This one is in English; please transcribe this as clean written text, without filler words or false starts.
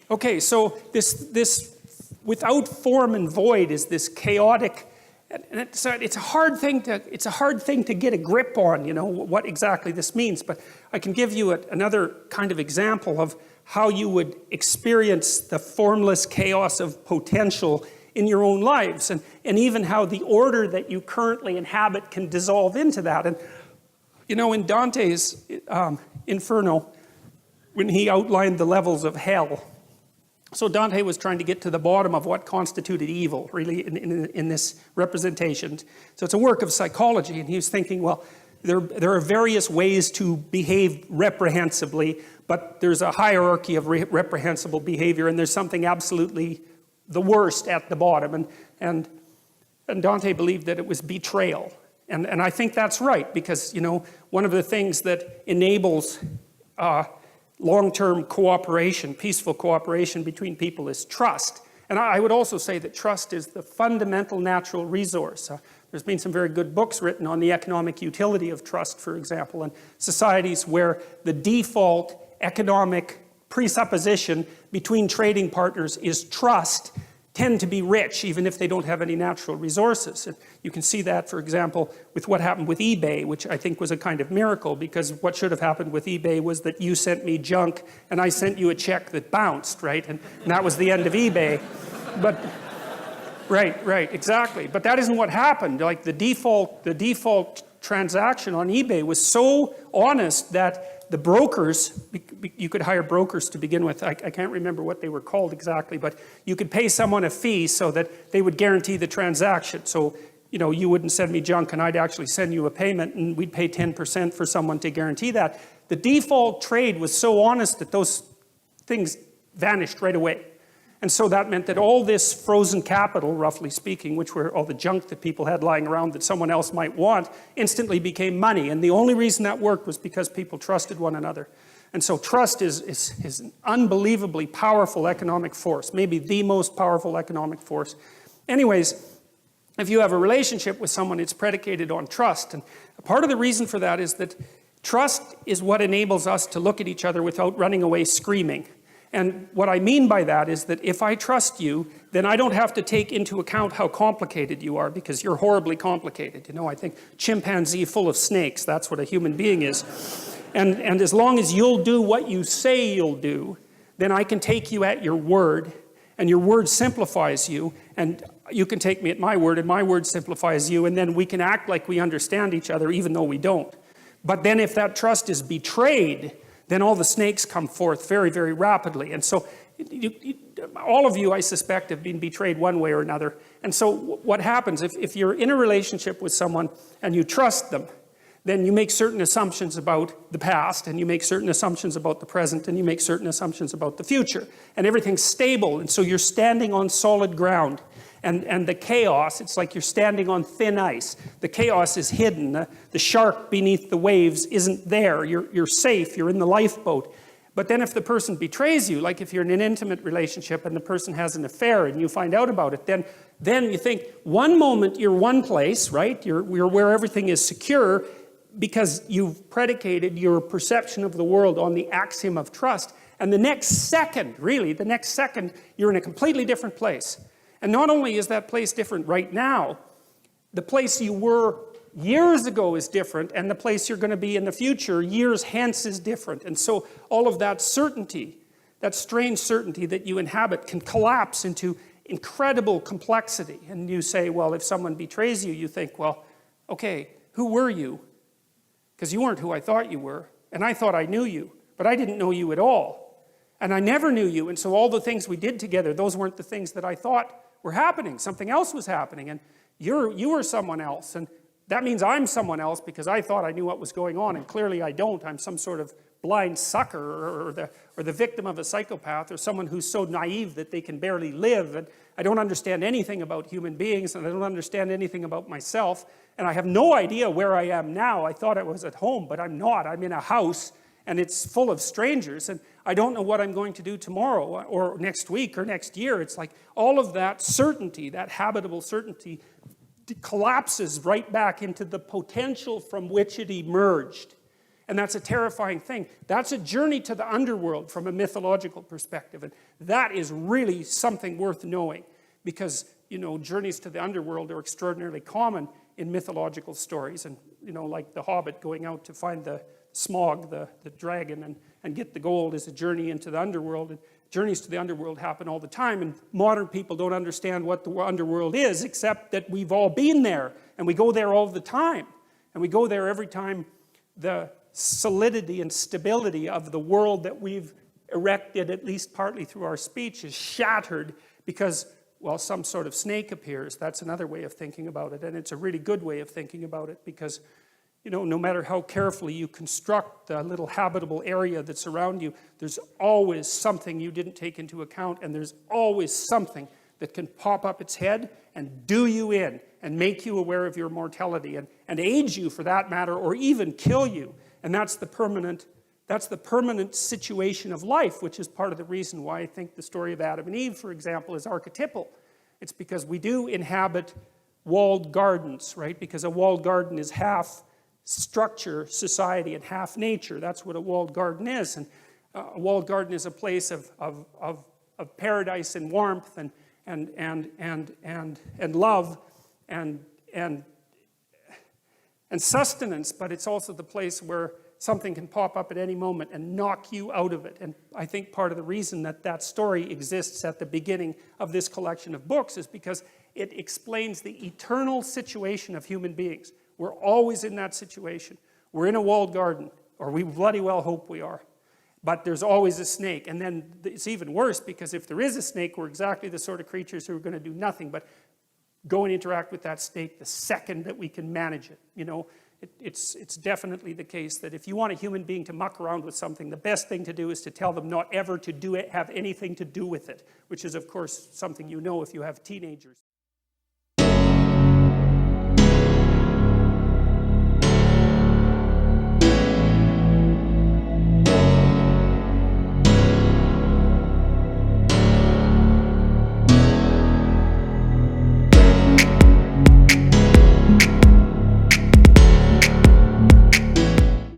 Okay, so this without form and void is this chaotic, and it's a hard thing to get a grip on, you know, what exactly this means. But I can give you another kind of example of how you would experience the formless chaos of potential in your own lives, and even how the order that you currently inhabit can dissolve into that. And you know, in Dante's Inferno, when he outlined the levels of hell, so Dante was trying to get to the bottom of what constituted evil, really, in this representation. So it's a work of psychology, and he was thinking, well, there are various ways to behave reprehensibly, but there's a hierarchy of reprehensible behavior, and there's something absolutely the worst at the bottom. And Dante believed that it was betrayal. And I think that's right, because, you know, one of the things that enables long-term cooperation, peaceful cooperation between people is trust. And I would also say that trust is the fundamental natural resource. There's been some very good books written on the economic utility of trust, for example, and societies where the default economic presupposition between trading partners is trust tend to be rich, even if they don't have any natural resources. And you can see that, for example, with what happened with eBay, which I think was a kind of miracle, because what should have happened with eBay was that you sent me junk and I sent you a check that bounced, right? And that was the end of eBay. But, right, exactly. But that isn't what happened. Like the default transaction on eBay was so honest that the brokers, you could hire brokers to begin with. I can't remember what they were called exactly, but you could pay someone a fee so that they would guarantee the transaction. So, you know, you wouldn't send me junk and I'd actually send you a payment, and we'd pay 10% for someone to guarantee that. The default trade was so honest that those things vanished right away. And so that meant that all this frozen capital, roughly speaking, which were all the junk that people had lying around that someone else might want, instantly became money. And the only reason that worked was because people trusted one another. And so trust is an unbelievably powerful economic force, maybe the most powerful economic force. Anyways, if you have a relationship with someone, it's predicated on trust. And part of the reason for that is that trust is what enables us to look at each other without running away screaming. And what I mean by that is that if I trust you, then I don't have to take into account how complicated you are, because you're horribly complicated. You know, I think chimpanzee full of snakes, that's what a human being is. And as long as you'll do what you say you'll do, then I can take you at your word, and your word simplifies you, and you can take me at my word, and my word simplifies you, and then we can act like we understand each other even though we don't. But then if that trust is betrayed, then all the snakes come forth very, very rapidly. And so all of you, I suspect, have been betrayed one way or another. And so what happens, if you're in a relationship with someone and you trust them, then you make certain assumptions about the past, and you make certain assumptions about the present, and you make certain assumptions about the future. And everything's stable, and so you're standing on solid ground. And the chaos, it's like you're standing on thin ice. The chaos is hidden. The shark beneath the waves isn't there. You're safe. You're in the lifeboat. But then if the person betrays you, like if you're in an intimate relationship and the person has an affair and you find out about it, then you think one moment you're one place, right? You're where everything is secure because you've predicated your perception of the world on the axiom of trust. And the next second, really, the next second, you're in a completely different place. And not only is that place different right now, the place you were years ago is different, and the place you're going to be in the future, years hence, is different. And so all of that certainty, that strange certainty that you inhabit, can collapse into incredible complexity. And you say, well, if someone betrays you, you think, well, okay, who were you? Because you weren't who I thought you were, and I thought I knew you, but I didn't know you at all. And I never knew you, and so all the things we did together, those weren't the things that I thought were happening. Something else was happening, and you were someone else, and that means I'm someone else because I thought I knew what was going on, and clearly I don't. I'm some sort of blind sucker, or the victim of a psychopath, or someone who's so naive that they can barely live, and I don't understand anything about human beings, and I don't understand anything about myself, and I have no idea where I am now. I thought I was at home, but I'm not. I'm in a house, and it's full of strangers, and I don't know what I'm going to do tomorrow, or next week, or next year. It's like all of that certainty, that habitable certainty, collapses right back into the potential from which it emerged. And that's a terrifying thing. That's a journey to the underworld from a mythological perspective. And that is really something worth knowing. Because, you know, journeys to the underworld are extraordinarily common in mythological stories. And, you know, like the Hobbit going out to find the Smog, the dragon, and get the gold is a journey into the underworld. And journeys to the underworld happen all the time. And modern people don't understand what the underworld is, except that we've all been there. And we go there all the time. And we go there every time the solidity and stability of the world that we've erected, at least partly through our speech, is shattered because, well, some sort of snake appears. That's another way of thinking about it, and it's a really good way of thinking about it because, you know, no matter how carefully you construct the little habitable area that's around you, there's always something you didn't take into account, and there's always something that can pop up its head and do you in and make you aware of your mortality and age you for that matter, or even kill you. And that's the permanent situation of life, which is part of the reason why I think the story of Adam and Eve, for example, is archetypal. It's because we do inhabit walled gardens, right? Because a walled garden is half structure, society, and half nature. That's what a walled garden is. And a walled garden is a place of paradise and warmth and love and sustenance, but it's also the place where something can pop up at any moment and knock you out of it. And I think part of the reason that that story exists at the beginning of this collection of books is because it explains the eternal situation of human beings. We're always in that situation. We're in a walled garden, or we bloody well hope we are. But there's always a snake. And then it's even worse, because if there is a snake, we're exactly the sort of creatures who are going to do nothing but go and interact with that snake the second that we can manage it. You know, it's definitely the case that if you want a human being to muck around with something, the best thing to do is to tell them not ever to do it, have anything to do with it, which is, of course, something you know if you have teenagers.